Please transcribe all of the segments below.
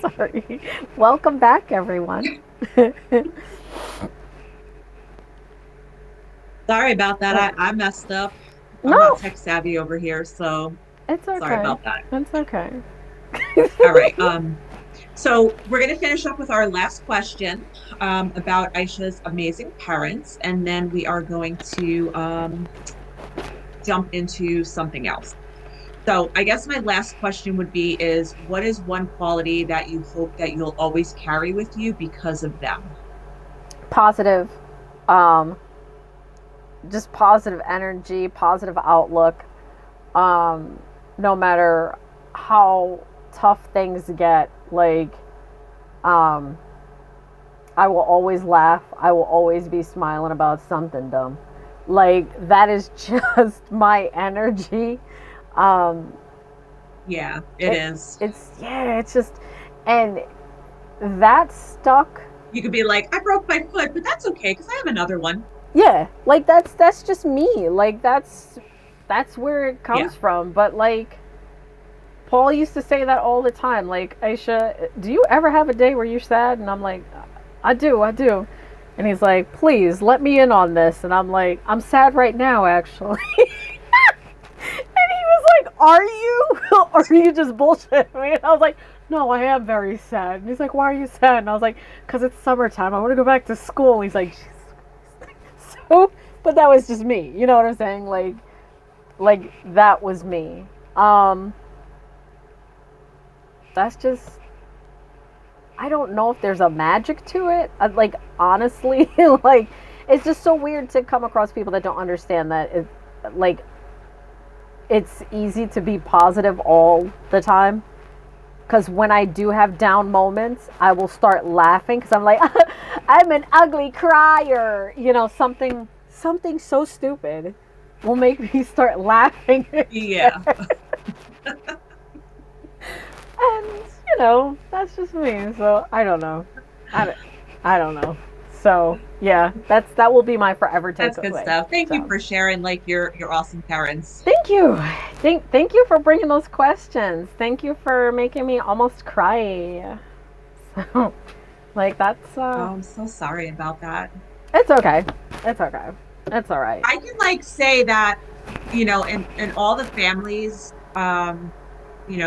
Sorry. Welcome back, everyone. Sorry about that. Uh, I messed up. I'm not no, tech savvy over here, so it's sorry okay. about that. It's okay. All right. So we're going to finish up with our last question about Aisha's amazing parents, and then we are going to jump into something else. So I guess my last question would be is what is one quality that you hope that you'll always carry with you because of them? Positive, um, just positive energy, positive outlook. Um, no matter how tough things get, um, I will always laugh. I will always be smiling about something dumb. Like that is just my energy. Um, Yeah, it it is. it's yeah, it's just and that stuck. You could be like, I broke my foot, but that's okay because I have another one. Yeah, like that's just me. Like that's where it Yeah. comes from. But like Paul used to say that all the time. Like, Aisha, do you ever have a day where you're sad? And I'm like, I do, I do. And he's like, please let me in on this. And I'm like, I'm sad right now, actually. And he was like, are you? Or are you just bullshitting me? And I was like, no, I am very sad. And he's like, why are you sad? And I was like, because it's summertime. I want to go back to school. And he's like, so, but that was just me. You know what I'm saying? Like that was me. Um, that's just I don't know if there's a magic to it. Like honestly, like it's just so weird to come across people that don't understand that like it's easy to be positive all the time. Because when I do have down moments, I will start laughing because I'm like, I'm an ugly crier. You know, something so stupid will make me start laughing again. Yeah. And that's just me. So I don't know. I don't, I don't know. So yeah, that will be my forever That's good takeaway. stuff. Thank you So for sharing like your awesome parents. thank you, thank you for bringing those questions. Thank you for making me almost cry. So like that's Oh, I'm so sorry about that. it's okay. It's okay. It's all right. I can like say that, in all the families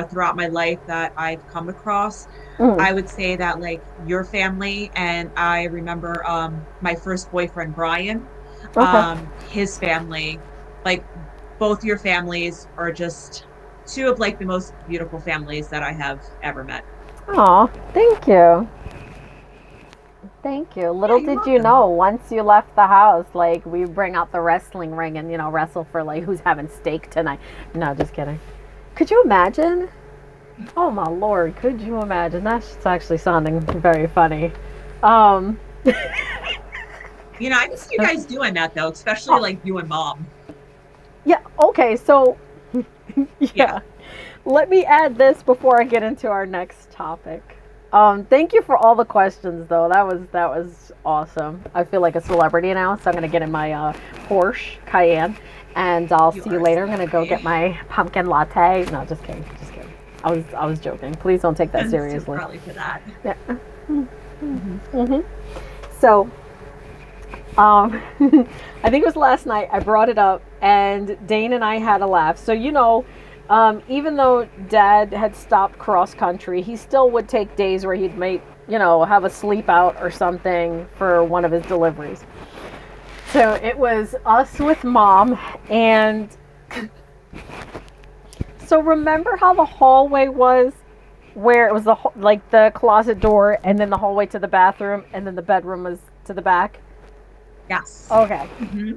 throughout my life that I've come across, Mm, I would say that like your family and I remember my first boyfriend Brian, okay. his family, like both your families are just two of like the most beautiful families that I have ever met. Oh, thank you. Thank you. Yeah, Little you're did you welcome. know, once you left the house, like we bring out the wrestling ring and wrestle for like who's having steak tonight. No, just kidding. Could you imagine? Oh my lord, could you imagine? That's actually sounding very funny. Um, I can see you guys doing that though, especially oh like you and mom. yeah. Okay, so Yeah. yeah. Let me add this before I get into our next topic. Thank you for all the questions, though. That was awesome. I feel like a celebrity now, so I'm gonna get in my Porsche Cayenne, and I'll You see you are a later. I'm gonna go get celebrity. my pumpkin latte. No, just kidding, just kidding. I was joking. Please don't take that And too seriously. early for that. Yeah. Hmm. Hmm. So, I think it was last night I brought it up, and Dane and I had a laugh. So even though Dad had stopped cross country, he still would take days where he'd make have a sleep out or something for one of his deliveries. So it was us with Mom, and so remember how the hallway was, where it was like the closet door, and then the hallway to the bathroom, and then the bedroom was to the back. Yes. Okay. Hmm.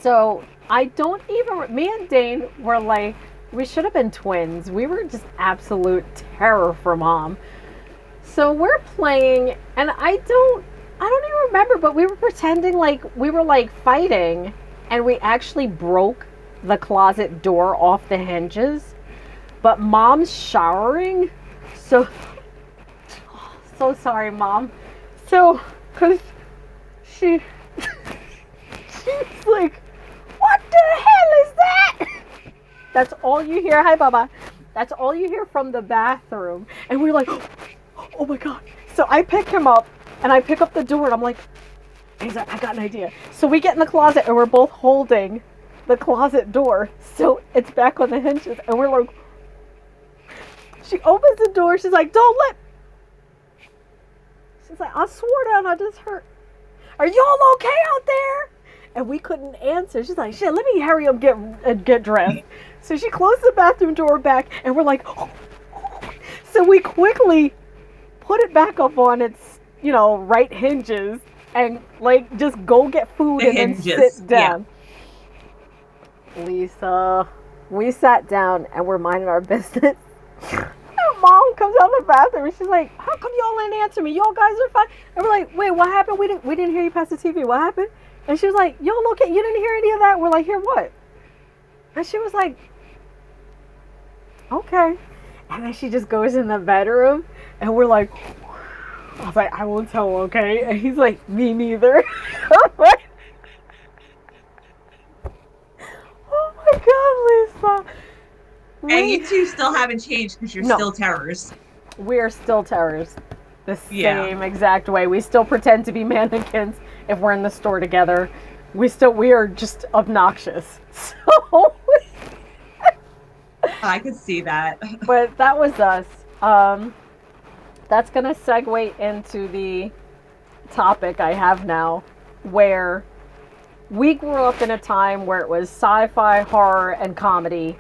So I don't even. Me and Dane were like, we should have been twins. We were just absolute terror for Mom. So we're playing, and I don't even remember, but we were pretending like we were like fighting, and we actually broke the closet door off the hinges. But Mom's showering, so so sorry, Mom. So, cause she she's like, what the hell is that? That's all you hear. Hi, Baba. That's all you hear from the bathroom. And we're like, oh my God. So I pick him up and I pick up the door and I'm like, he's like, I got an idea. So we get in the closet and we're both holding the closet door. So it's back on the hinges and we're like, she opens the door. She's like, don't let. She's like, I swore down I just heard. Are y'all okay out there? And we couldn't answer. She's like, shit, let me hurry up get dressed. So she closed the bathroom door back and we're like, oh. So we quickly put it back up on its, right hinges and like just go get food The and hinges. then sit down. Yeah. Lisa, we sat down and we're minding our business. Mom comes out of the bathroom and she's like, how come y'all didn't answer me? Y'all guys are fine. And we're like, wait, what happened? We didn't hear you past the TV. What happened? And she was like, y'all okay? You didn't hear any of that? We're like, hear what? And she was like, okay. And then she just goes in the bedroom and we're like, I was like, I won't tell, okay? And he's like, me neither. I'm like, oh my God, Lisa. And you two still haven't changed because you're still terrors. We're still terrors. The same exact way. We still pretend to be mannequins if we're in the store together. We are just obnoxious. So I could see that. But that was us. That's gonna segue into the topic I have now, where we grew up in a time where it was sci-fi, horror, and comedy.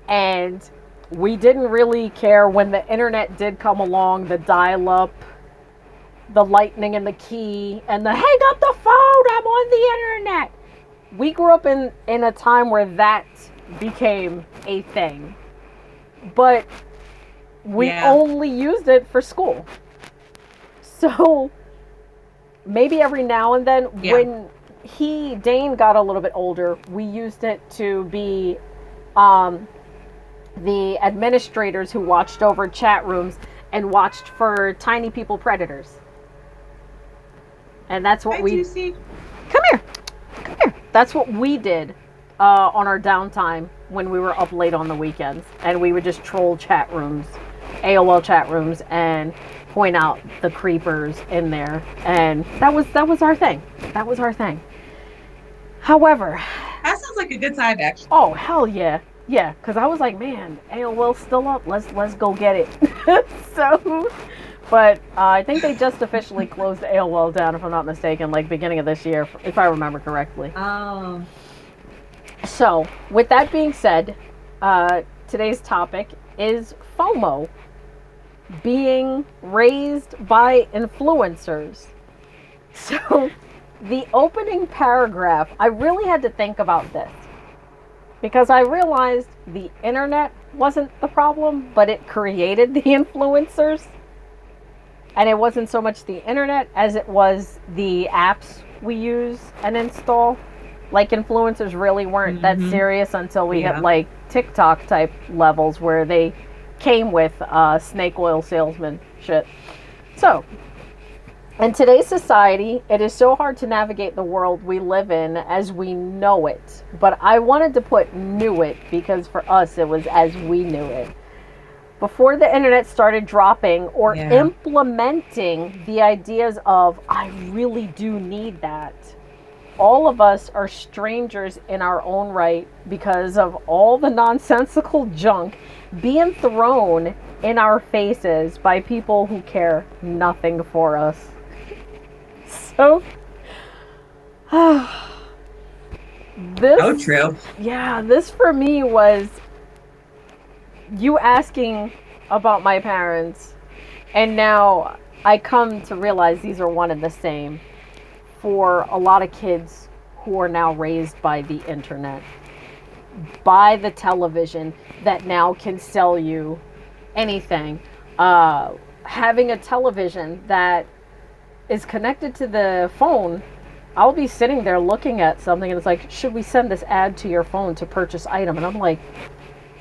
And we didn't really care when the internet did come along, the dial-up, the lightning and the key, and the hang up the phone, I'm on the internet. We grew up in a time where that became a thing. But we only used it for school. So maybe every now and then when Dane got a little bit older, we used it to be the administrators who watched over chat rooms and watched for tiny people predators. And that's what we see. Come here. That's what we did on our downtime when we were up late on the weekends, and we would just troll chat rooms, AOL chat rooms, and point out the creepers in there. And that was our thing. That was our thing. However, that sounds like a good time, actually. Oh hell yeah. Yeah, because I was like, man, AOL's still up. Let's go get it. So, but I think they just officially closed AOL down, if I'm not mistaken, like beginning of this year, if I remember correctly. Oh. So, with that being said, today's topic is FOMO, being raised by influencers. So, the opening paragraph, I really had to think about this. Because I realized the internet wasn't the problem, but it created the influencers. And it wasn't so much the internet as it was the apps we use and install. Like, influencers really weren't that serious until we hit like TikTok type levels where they came with snake oil salesman shit. So, in today's society, it is so hard to navigate the world we live in as we know it. But I wanted to put knew it because for us it was as we knew it. Before the internet started dropping or implementing the ideas of, I really do need that, all of us are strangers in our own right because of all the nonsensical junk being thrown in our faces by people who care nothing for us. So, this, true. Yeah, this for me was you asking about my parents, and now I come to realize these are one and the same for a lot of kids who are now raised by the internet, by the television that now can sell you anything. Having a television that is connected to the phone, I'll be sitting there looking at something and it's like, should we send this ad to your phone to purchase item? And I'm like,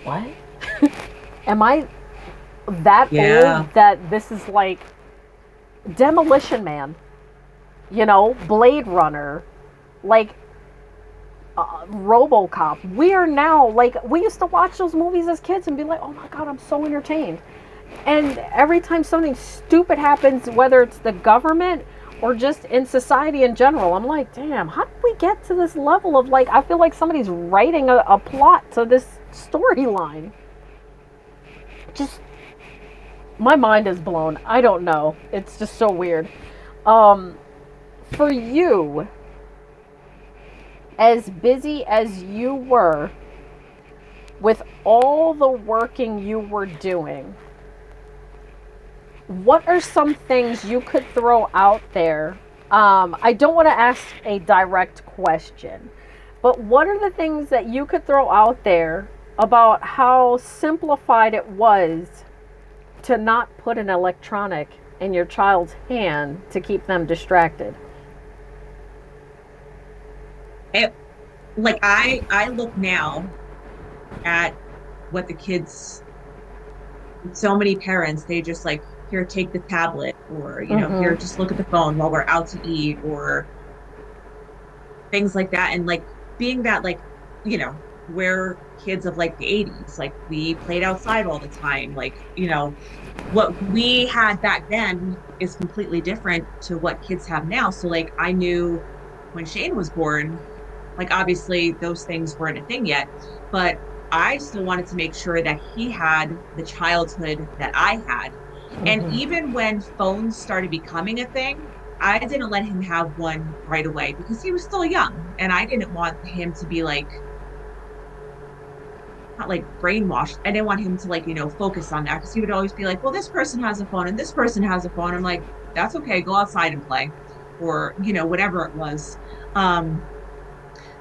what? Am I that old that this is like Demolition Man, Blade Runner, like RoboCop? We are now like, we used to watch those movies as kids and be like, oh my God, I'm so entertained. And every time something stupid happens, whether it's the government or just in society in general, I'm like, damn, how did we get to this level of like, I feel like somebody's writing a plot to this storyline. Just, my mind is blown. I don't know. It's just so weird. Um, for you, as busy as you were with all the working you were doing, what are some things you could throw out there? I don't want to ask a direct question, but what are the things that you could throw out there about how simplified it was to not put an electronic in your child's hand to keep them distracted? It, like I look now at what the kids, so many parents, they just like, here, take the tablet, or, here, Mm-hmm. just look at the phone while we're out to eat, or things like that. And like being that, like, we're kids of like the 80s, like we played outside all the time. Like, what we had back then is completely different to what kids have now. So like I knew when Shane was born, like obviously those things weren't a thing yet, but I still wanted to make sure that he had the childhood that I had. And Mm-hmm. even when phones started becoming a thing, I didn't let him have one right away because he was still young. And I didn't want him to be like, not like brainwashed. I didn't want him to like, focus on that because he would always be like, well, this person has a phone and this person has a phone. I'm like, that's okay, go outside and play, or, whatever it was. Um,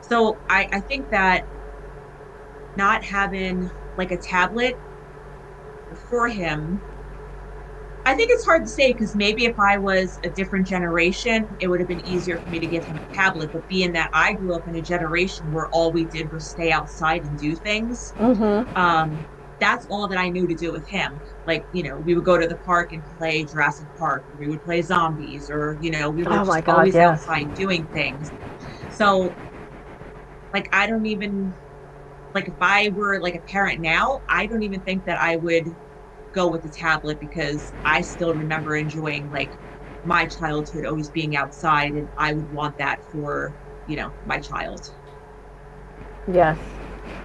so I think that not having like a tablet for him, I think it's hard to say because maybe if I was a different generation, it would have been easier for me to give him a tablet. But being that I grew up in a generation where all we did was stay outside and do things, Mm-hmm. that's all that I knew to do with him. Like, we would go to the park and play Jurassic Park, or we would play zombies, or, we were Oh my just God, always yes. outside doing things. So, like, I don't even, like, if I were like a parent now, I don't even think that I would go with the tablet because I still remember enjoying like my childhood always being outside, and I would want that for, my child. Yes.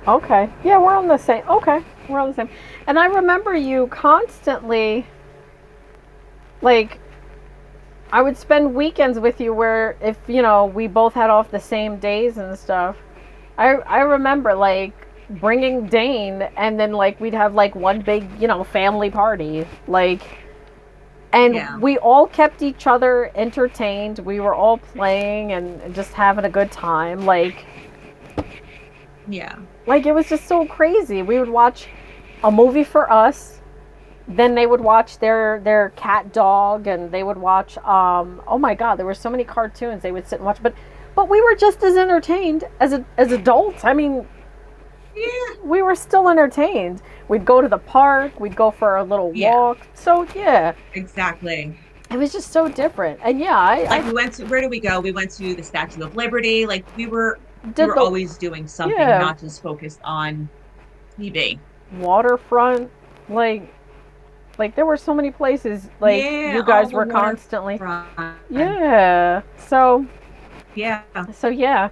Okay. Yeah, we're on the same. Okay. We're on the same. And I remember you constantly, like, I would spend weekends with you where if, we both had off the same days and stuff. I remember, like, bringing Dane and then, like, we'd have, like, one big, family party. Like, and Yeah. we all kept each other entertained. We were all playing and just having a good time. Yeah. Like it was just so crazy. We would watch a movie for us, then they would watch their cat dog, and they would watch oh my god, there were so many cartoons they would sit and watch, but we were just as entertained as adults. I mean, Yeah. we were still entertained. We'd go to the park, we'd go for a little Yeah. walk. So yeah, Exactly. it was just so different. And yeah, Like I we went to, where did we go? We went to the Statue of Liberty. Like we did were the always doing something, yeah, not just focused on TV. waterfront, like like there were so many places like Yeah, you all guys the were constantly. waterfront. Yeah. Yeah. So yeah.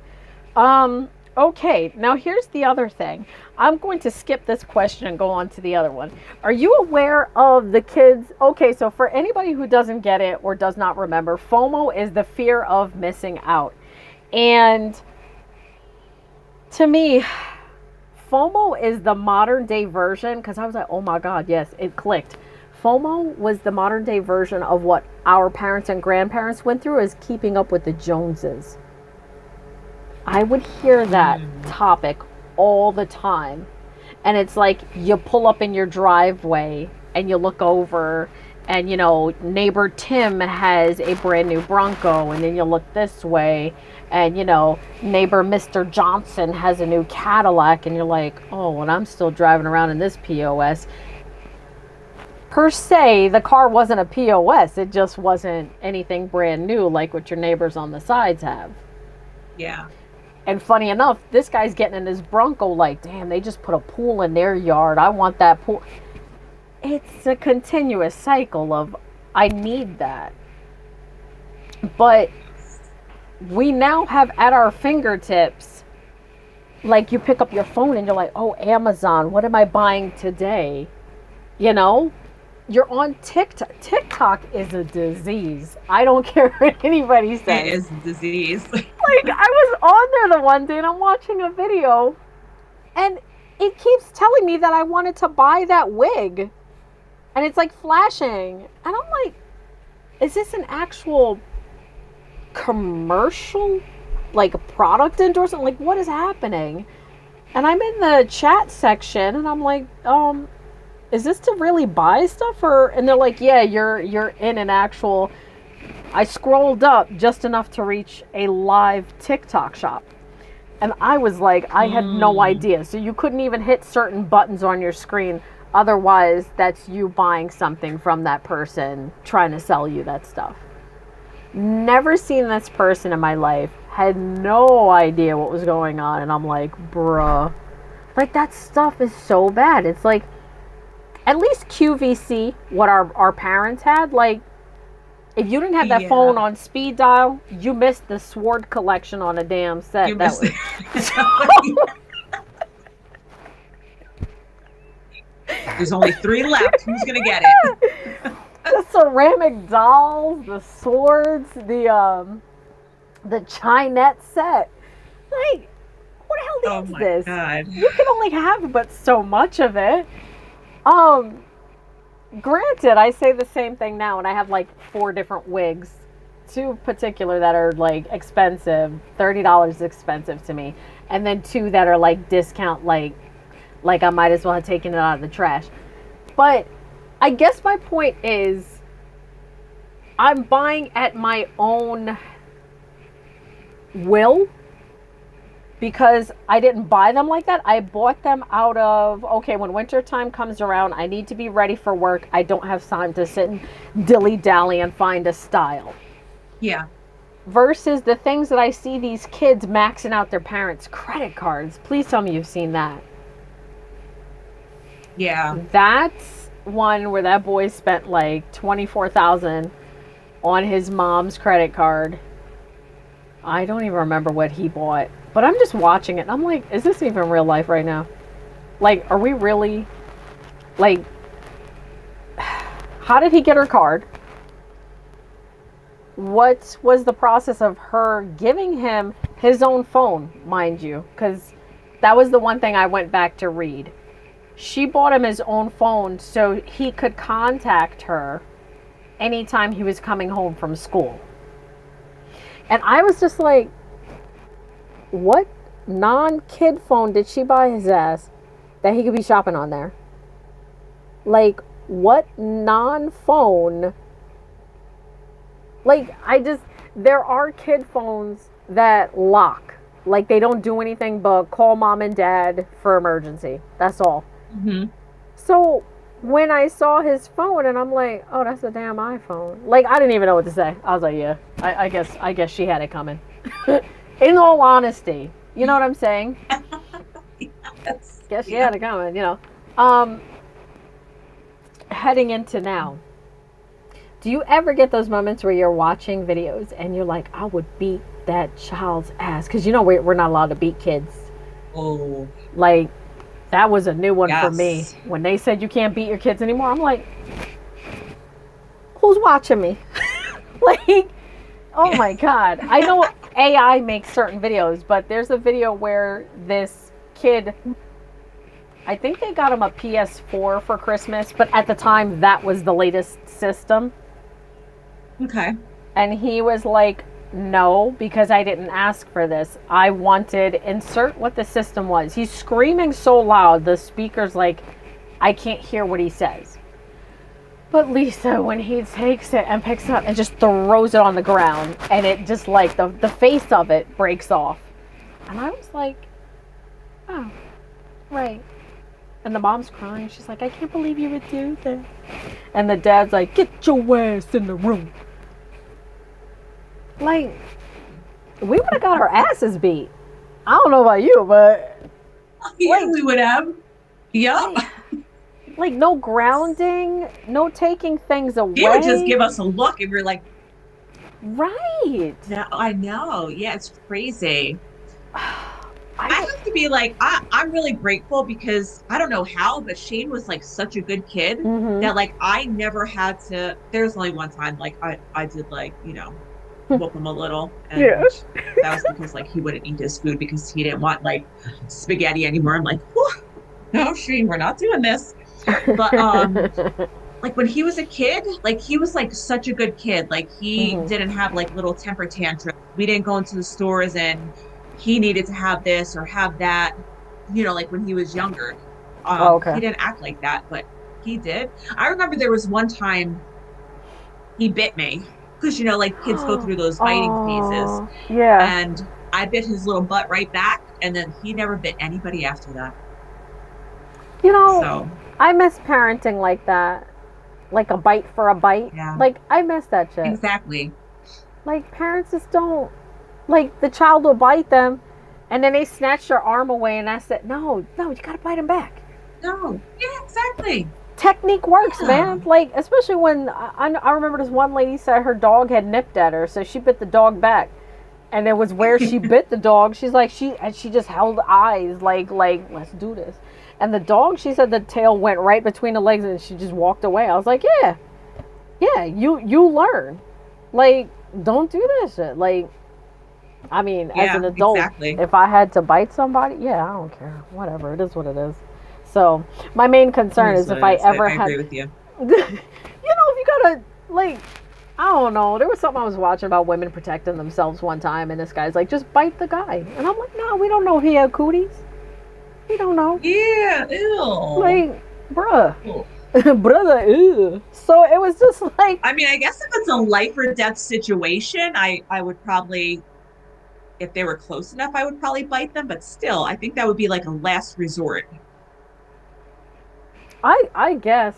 Okay, now here's the other thing. I'm going to skip this question and go on to the other one. Are you aware of the kids? Okay, so for anybody who doesn't get it or does not remember, FOMO is the fear of missing out. And to me, FOMO is the modern day version because I was like, oh my God, yes, it clicked. FOMO was the modern day version of what our parents and grandparents went through as keeping up with the Joneses. I would hear that Mm. topic all the time. And it's like you pull up in your driveway and you look over and neighbor Tim has a brand new Bronco, and then you look this way and neighbor Mr. Johnson has a new Cadillac, and you're like, "Oh, and I'm still driving around in this POS." Per se, the car wasn't a POS. It just wasn't anything brand new like what your neighbors on the sides have. Yeah. And funny enough, this guy's getting in his Bronco like, damn, they just put a pool in their yard. I want that pool. it's a continuous cycle of I need that. But we now have at our fingertips, like you pick up your phone and you're like, oh, Amazon, what am I buying today? You know, you're on TikTok. TikTok is a disease. I don't care what anybody It says. is a disease. Like, I was on there the one day and I'm watching a video and it keeps telling me that I wanted to buy that wig. And it's like flashing. And I'm like, is this an actual commercial? Like a product endorsement? Like, what is happening? And I'm in the chat section and I'm like, is this to really buy stuff? Or and they're like, yeah, you're in an actual. I scrolled up just enough to reach a live TikTok shop. And I was like, I had no idea. So you couldn't even hit certain buttons on your screen. Otherwise, that's you buying something from that person trying to sell you that stuff. Never seen this person in my life. Had no idea what was going on. And I'm like, bruh. Like, that stuff is so bad. It's like, at least QVC, what our parents had, like, if you didn't have that phone on speed dial, you missed the sword collection on a damn set. You That missed was There's only 3 left. Who's gonna get it? the ceramic dolls, the swords, the Chinette set. Like, what the hell Oh is my this? God. You can only have but so much of it. Granted, I say the same thing now, and I have like 4 different wigs. 2 particular that are like expensive, $30 is expensive to me, and then 2 that are like discount, like I might as well have taken it out of the trash. But I guess my point is, I'm buying at my own will because I didn't buy them like that. I bought them out of, okay, when winter time comes around, I need to be ready for work. I don't have time to sit and dilly-dally and find a style. Yeah. Versus the things that I see these kids maxing out their parents' credit cards. Please tell me you've seen that. Yeah. That's one where that boy spent like $24,000 on his mom's credit card. I don't even remember what he bought, but I'm just watching it and I'm like, is this even real life right now? Like, are we really, like, how did he get her card? What was the process of her giving him his own phone, mind you? Because that was the one thing I went back to read. She bought him his own phone so he could contact her anytime he was coming home from school. And I was just like, what non-kid phone did she buy his ass that he could be shopping on there? Like, what non-phone? Like, there are kid phones that lock. Like, they don't do anything but call mom and dad for emergency. That's all. Mm-hmm. So when I saw his phone and I'm like, oh, that's a damn iPhone. Like, I didn't even know what to say. I was like, yeah, I guess she had it coming. In all honesty, you know what I'm saying? Yes. Guess she had it coming, you know. Heading into now, do you ever get those moments where you're watching videos and you're like, I would beat that child's ass? Because you know we're not allowed to beat kids. Oh. Like, that was a new one Yes. for me. When they said you can't beat your kids anymore, I'm like, who's watching me? Like, oh my God. I know AI makes certain videos, but there's a video where this kid, I think they got him a PS4 for Christmas, but at the time that was the latest system. Okay. And he was like, no, because I didn't ask for this. I wanted, insert what the system was. He's screaming so loud, the speaker's like, I can't hear what he says. But Lisa, when he takes it and picks it up and just throws it on the ground, and it just like, the face of it breaks off. And I was like, oh, right. And the mom's crying. She's like, I can't believe you would do that. And the dad's like, get your ass in the room. Like, we would have got our asses beat. I don't know about you, but Yeah, we would have. Yep. Like no grounding, no taking things He would just away. give us a look and we're like, Right. no, I know. Yeah, it's crazy. I I don't. have to be like, I'm really grateful because I don't know how, but Shane was like such a good kid Mhm. that like I never had to. There's only one time like I did like, whoop him a little, Yeah. and that was because like he wouldn't eat his food because he didn't want like spaghetti anymore. I'm like, no, Shane, we're not doing this. But like when he was a kid, like he was like such a good kid. Like he Mhm. didn't have like little temper tantrums. We didn't go into the stores and he needed to have this or have that, like when he was younger. Oh, He okay. didn't act like that, but he did. I remember there was one time he bit me because like kids go through those biting phases, Oh, yeah. and I bit his little butt right back, and then he never bit anybody after that. You know, So I miss parenting like that. Like a bite for a bite. yeah, Like I miss that shit. exactly. Like parents just don't, like the child will bite them and then they snatch their arm away and I said, no, no, you gotta bite him back. No, yeah, exactly. Technique works, Yeah. man. Like, especially when I remember this one lady said her dog had nipped at her, so she bit the dog back. And it was where she bit the dog. She's like, she just held eyes, like, let's do this. And the dog, she said the tail went right between the legs and she just walked away. I was like, yeah, yeah, you learn. Like, don't do that shit. Like, I mean, as Yeah, an adult, exactly. if I had to bite somebody, yeah, I don't care. Whatever. It is what it is. So, my main It concern is is what if it I is. ever I agree had, with you. if you gotta, like, I don't know. There was something I was watching about women protecting themselves one time, and this guy's like, just bite the guy. And I'm like, no, we don't know he had cooties. We don't know. Yeah, ew. Like, bruh. Ew. Brother, ew. So it was just like, I mean, I guess if it's a life or death situation, I would probably, if they were close enough, I would probably bite them. But still, I think that would be like a last resort. I guess,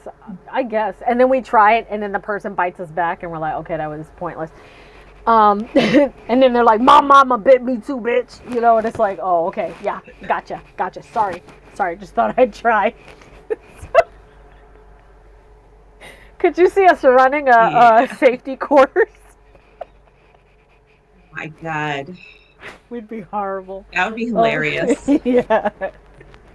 and then we try it, and then the person bites us back, and we're like, okay, that was pointless. And then they're like, my mama bit me too, bitch. And it's like, oh, okay, yeah, gotcha. Sorry, just thought I'd try. Could you see us running a Yeah. safety course? My God, We'd be horrible. that would be Oh, hilarious. yeah.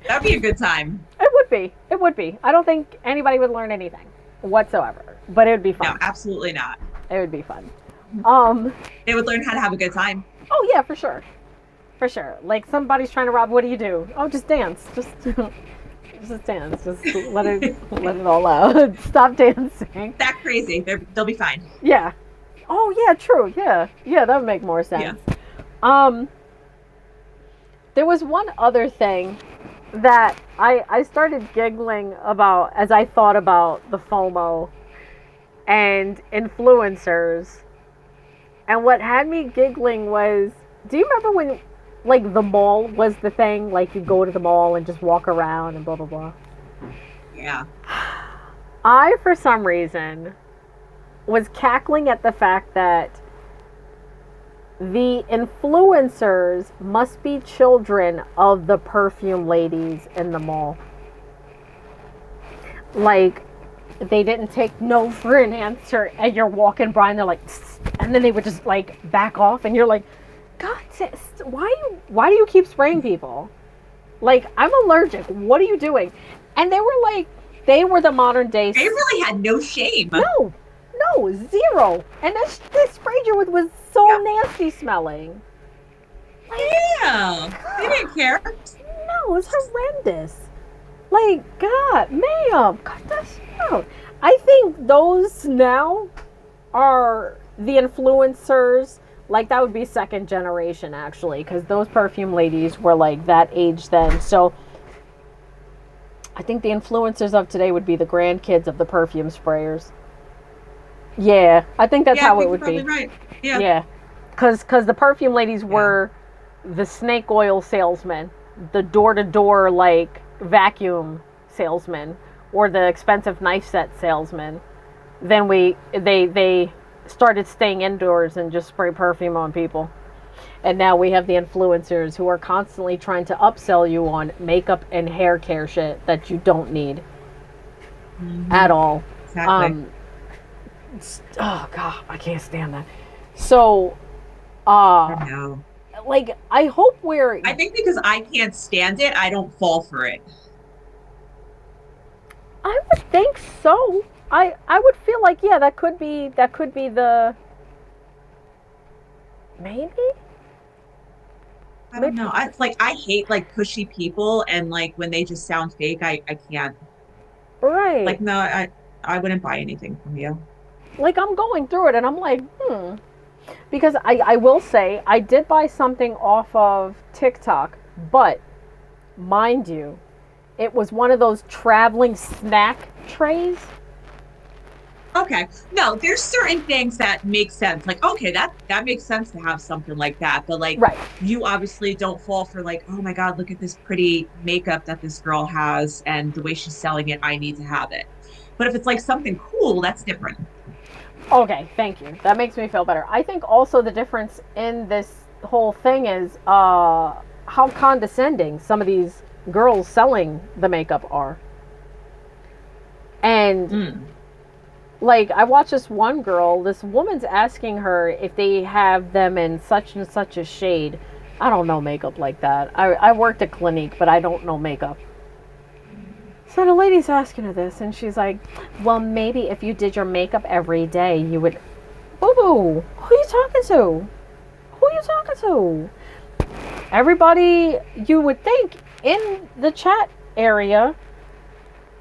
That'd be a good time. It would be. It would be. I don't think anybody would learn anything whatsoever, but it would be No, fun. absolutely not. It would be fun. Um. They would learn how to have a good time. Oh yeah, for sure. For sure. Like somebody's trying to rob. What do you do? Oh, just dance. Just dance. Just let it all out. Stop dancing. That crazy. They'll be fine. Yeah. Oh yeah, true. Yeah, that would make more Yeah. sense. Um, there was one other thing that I started giggling about as I thought about the FOMO and influencers. And what had me giggling was, do you remember when, like, the mall was the thing? Like, you go to the mall and just walk around and blah, blah, blah. Yeah. I, for some reason, was cackling at the fact that the influencers must be children of the perfume ladies in the mall. Like, they didn't take no for an answer, and you're walking by and they're like, "Tss," and then they would just like back off, and you're like, God, why do you keep spraying people? Like, I'm allergic. What are you doing? And they were like, they were the modern day. They really had no shame. No, no, zero. And this sprayed you with was so Yeah. nasty smelling. Like, Yeah. They didn't care. no, it's horrendous. Like, God, ma'am, cut that shit out. I think those now are the influencers. Like, that would be second generation, actually, because those perfume ladies were like that age then. So I think the influencers of today would be the grandkids of the perfume sprayers. Yeah, I think that's Yeah, I how it think you're would probably be. right. Yeah. Yeah, because the perfume ladies Yeah. were the snake oil salesmen, the door to door like vacuum salesman, or the expensive knife set salesman. Then they started staying indoors and just spray perfume on people. And now we have the influencers who are constantly trying to upsell you on makeup and hair care shit that you don't need. at Hmm. all. Exactly. Um, oh god, I can't stand that. So, uh, I know. like I hope we're. I think because I can't stand it, I don't fall for it. I would think so. I would feel like yeah, that could be the maybe I don't maybe know. It's like I hate like pushy people and like when they just sound fake, I can't. right. Like no, I wouldn't buy anything from you. Like I'm going through it and I'm like because I will say I did buy something off of TikTok, but mind you, it was one of those traveling snack trays. Okay. No, there's certain things that make sense. Like, okay, that makes sense to have something like that. But like Right. you obviously don't fall for like, oh my God, look at this pretty makeup that this girl has and the way she's selling it, I need to have it. But if it's like something cool, that's different. Okay, thank you. That makes me feel better. I think also the difference in this whole thing is how condescending some of these girls selling the makeup are. And Mm. like I watched this one girl, this woman's asking her if they have them in such and such a shade. I don't know makeup like that. I worked at Clinique, but I don't know makeup. So the lady's asking her this, and she's like, well, maybe if you did your makeup every day, you would. Boo boo! Who you talking to? Who you talking to? Everybody you would think in the chat area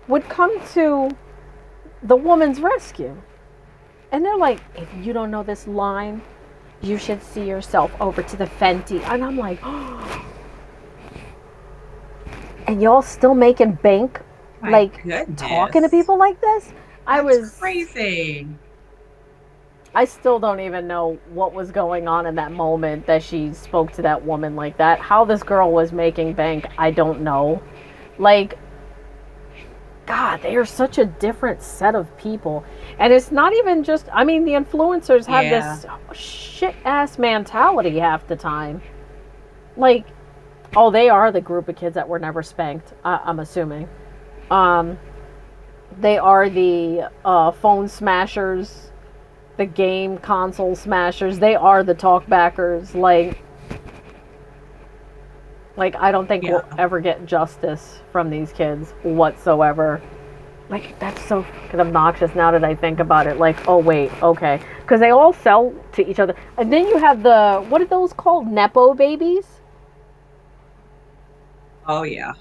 would come to the woman's rescue. And they're like, if you don't know this line, you should see yourself over to the Fenty. And I'm like, oh, and y'all still making bank, My like talking to goodness. people like this? I That's was, crazy. I still don't even know what was going on in that moment that she spoke to that woman like that. How this girl was making bank, I don't know. Like, God, they are such a different set of people. And it's not even just, I mean, the influencers have Yeah. this shit ass mentality half the time. Like, oh, they are the group of kids that were never spanked, I'm assuming. Um, they are the phone smashers, the game console smashers. They are the talkbackers. Like I don't think we'll Yeah. ever get justice from these kids whatsoever. Like that's so fucking obnoxious now that I think about it. Like, oh wait, okay, because they all sell to each other, and then you have the what are those called? Nepo babies. Oh yeah.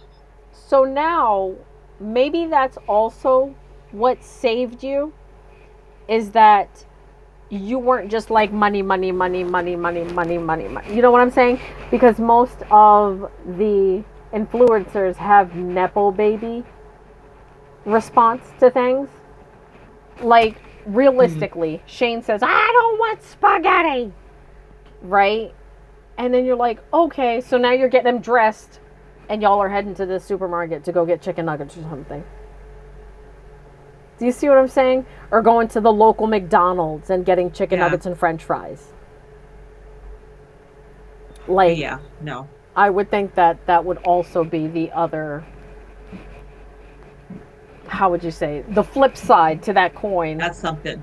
So now maybe that's also what saved you is that you weren't just like money, money, money, money, money, money, money, money. You know what I'm saying? Because most of the influencers have nepo baby response to things. Like Mm. realistically, Shane says, "I don't want spaghetti," right? And then you're like, "Okay, so now you're getting them dressed, and y'all are heading to the supermarket to go get chicken nuggets or something." Do you see what I'm saying? Or going to the local McDonald's and getting chicken Yeah. nuggets and French fries. Like, Yeah. No. I would think that that would also be the other. How would you say the flip side to that coin? That's something.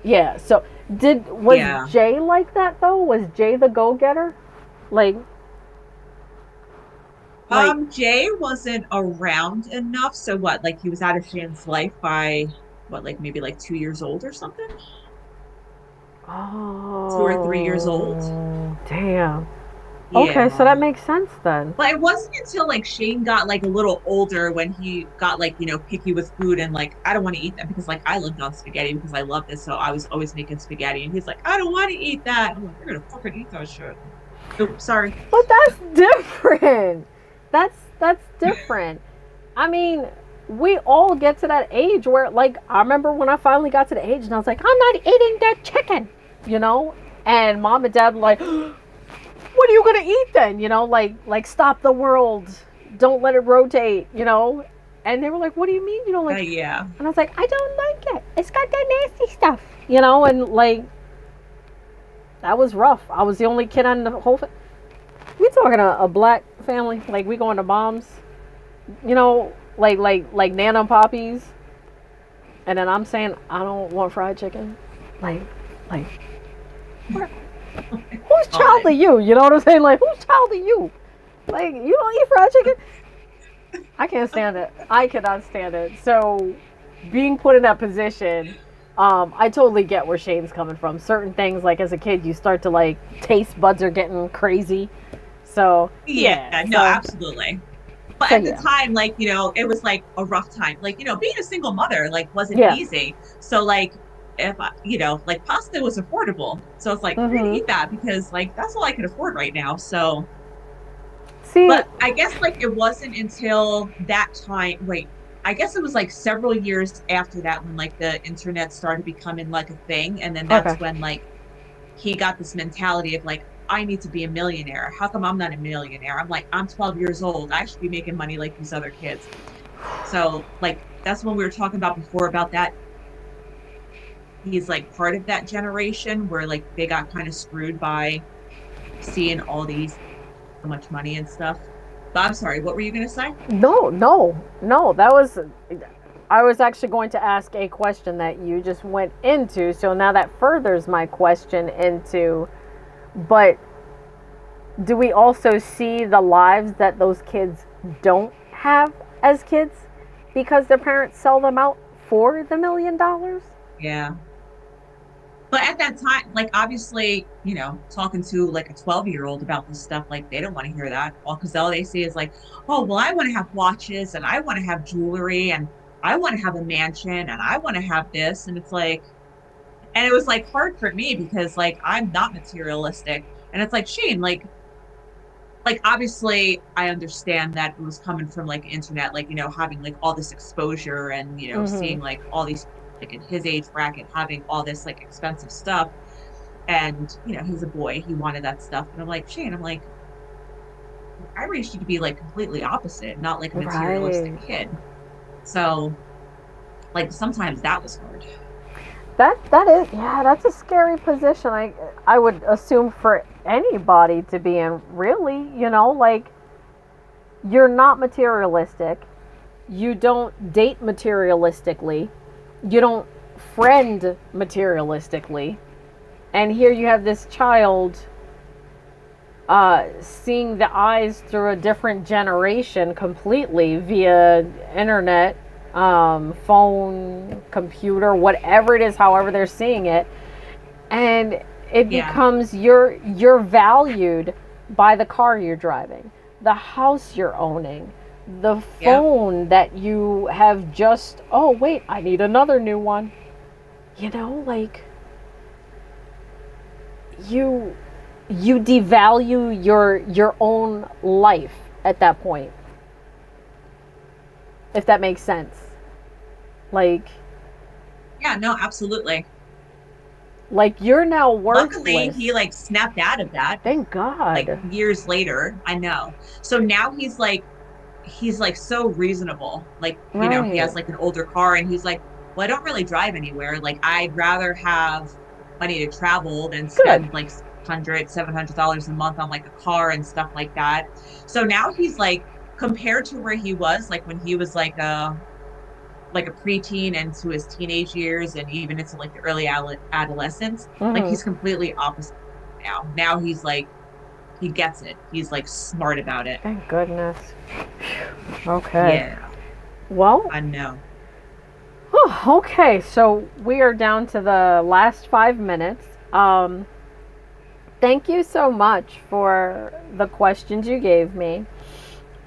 Yeah. So did was Yeah. Jay like that though? Was Jay the go getter? Like like Jay wasn't around enough. So what? Like he was out of Shan's life by what, like maybe like 2 years old or something? 2 or 3 years old. oh damn. Okay, so Yeah. that makes sense then. But it wasn't until like Shane got like a little older when he got like, picky with food and like, I don't want to eat that because like I lived on spaghetti because I love this. So I was always making spaghetti. And he's like, I don't want to eat that. I'm like, you're gonna fucking eat that shit. Oops, sorry. But that's different. That's different. I mean, we all get to that age where like I remember when I finally got to the age and I was like, I'm not eating that chicken, you know? And mom and dad were like, what are you gonna eat then? Like stop the world. Don't let it rotate, you know? And they were like, what do you mean you don't like Yeah. and I was like, I don't like it. It's got that nasty stuff. You know, and like that was rough. I was the only kid on the whole we talking a black family, like we going to moms, you know, like Nana Poppies. And then I'm saying I don't want fried chicken. Like, like, whose child are God. you? You know what I'm saying? Like, whose child are you? Like, you don't eat fried chicken? I can't stand it. I cannot stand it. So, being put in that position, I totally get where Shane's coming from. Certain things, like as a kid, you start to like taste buds are getting crazy. So, Yeah, yeah. no, So, absolutely. But so at the yeah, time, like, it was like a rough time. Like, being a single mother, like, wasn't yeah. easy. So, like, if like pasta was affordable. So it's like, we're gonna Mhm. eat that because like that's all I can afford right now. So, See, but I guess like it wasn't until that time, wait, I guess it was like several years after that when like the internet started becoming like a thing. And then okay. that's when like he got this mentality of like, I need to be a millionaire. How come I'm not a millionaire? I'm like, I'm 12 years old. I should be making money like these other kids. So, like, that's when we were talking about before about that. He's like part of that generation where like they got kind of screwed by seeing all these so much money and stuff. But I'm sorry, what were you going to say? No, no, no. That was. I was actually going to ask a question that you just went into. So now that furthers my question into. But do we also see the lives that those kids don't have as kids because their parents sell them out for the $1 million? Yeah. But at that time, like obviously, talking to like a 12-year-old about this stuff, like they don't want to hear that. All they see is like, oh, well, I want to have watches and I want to have jewelry and I want to have a mansion and I want to have this. And it's like, and it was like hard for me because like I'm not materialistic. And it's like, Shane, like obviously I understand that it was coming from like internet, like, having like all this exposure and, Mm-hmm. seeing like all these like in his age bracket having all this like expensive stuff. And, he's a boy, he wanted that stuff. And I'm like, Shane, I'm like, I raised you to be like completely opposite, not like a materialistic Right. kid. So like sometimes that was hard. That is, yeah, that's a scary position. I would assume for anybody to be in, really, like you're not materialistic. You don't date materialistically. You don't friend materialistically. And here you have this child seeing the eyes through a different generation completely via internet, phone, computer, whatever it is, however they're seeing it, and it Yeah. becomes you're valued by the car you're driving, the house you're owning, the Yep. phone that you have just, oh wait, I need another new one. Like you you devalue your own life at that point, if that makes sense. Like Yeah, no, absolutely. you're now Luckily, worthless. he like snapped out of that Thank like God. years later. I know. So now he's like so reasonable. Like, he Right. has like an older car and he's like, well, I don't really drive anywhere. Like, I'd rather have money to travel than Good. spend like 600, $700 a month on like a car and stuff like that. So now he's like, compared to where he was, like when he was like a preteen into his teenage years and even into like the early adolescence, like Mm-hmm. he's completely opposite now. Now he's like, he gets it. He's like smart about it. Thank goodness. Okay. Yeah, Well, I know. okay, so we are down to the last 5 minutes. Thank you so much for the questions you gave me.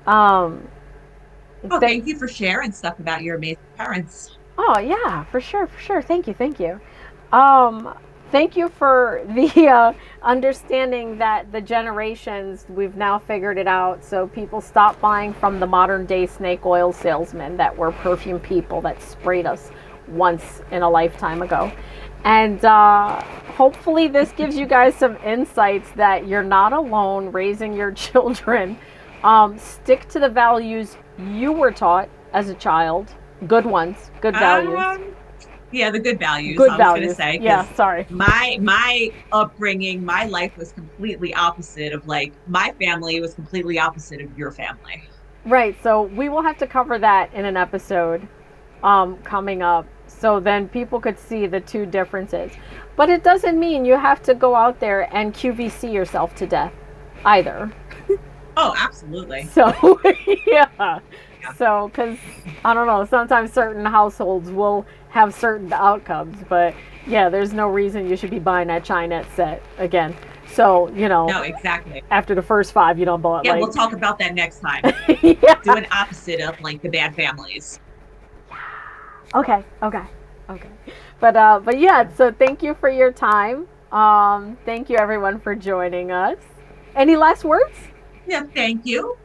Um, Oh, th- thank you for sharing stuff about your amazing parents. oh yeah, for sure, for sure. Thank you, thank you. Um, Thank you for the understanding that the generations, we've now figured it out. So people stop buying from the modern day snake oil salesmen that were perfume people that sprayed us once in a lifetime ago. And hopefully, this gives you guys some insights that you're not alone raising your children. Stick to the values you were taught as a child, good ones, good values. Um, yeah, the good values, Good I was gonna values. say, Yeah, because sorry. my upbringing, my life was completely opposite of like my family was completely opposite of your family. Right. So we will have to cover that in an episode coming up. so then people could see the two differences. But it doesn't mean you have to go out there and QVC yourself to death either. Oh, absolutely. So, yeah. Yeah. So, because I don't know, sometimes certain households will have certain outcomes, but yeah, there's no reason you should be buying that Chinette set again. So, No, exactly. after the first five, you don't buy it. Yeah, like, we'll talk about that next time. yeah. Do an opposite of like the bad families. Okay. But yeah, so thank you for your time. Thank you everyone for joining us. Any last words? Yeah, thank you.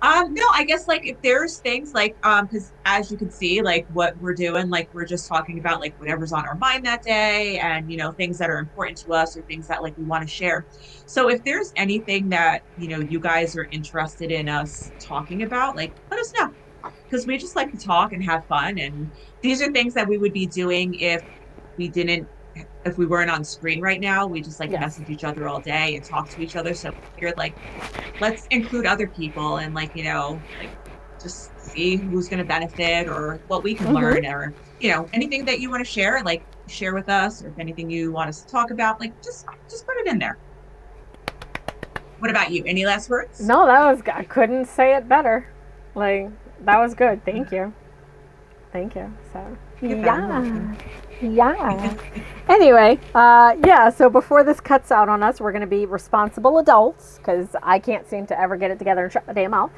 No, I guess like if there's things like because as you can see, like what we're doing, like we're just talking about like whatever's on our mind that day and things that are important to us or things that like we want to share. So if there's anything that you guys are interested in us talking about, like let us know. Because we just like to talk and have fun. And these are things that we would be doing we didn't if we weren't on screen right now. We just like Yes. message each other all day and talk to each other. So we figured like let's include other people and like like just see who's going to benefit or what we can Mm-hmm. learn or anything that you want to share, like share with us, or if anything you want us to talk about, like just put it in there. What about you? Any last words? No, I couldn't say it better. Like, that was good. Thank you. Thank you. So, You're very yeah. welcome. Yeah. Anyway, yeah, so before this cuts out on us, we're going to be responsible adults because I can't seem to ever get it together and shut the damn mouth.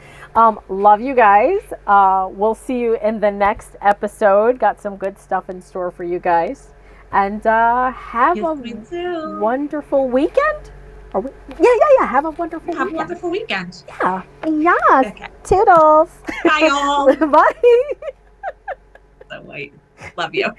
Love you guys. We'll see you in the next episode. Got some good stuff in store for you guys. And have Yes, a me too. wonderful weekend. Yeah. Have a wonderful Have a weekend. wonderful weekend. Yeah. Yes. Okay. Toodles. Bye, y'all. Bye. So wait. Love you.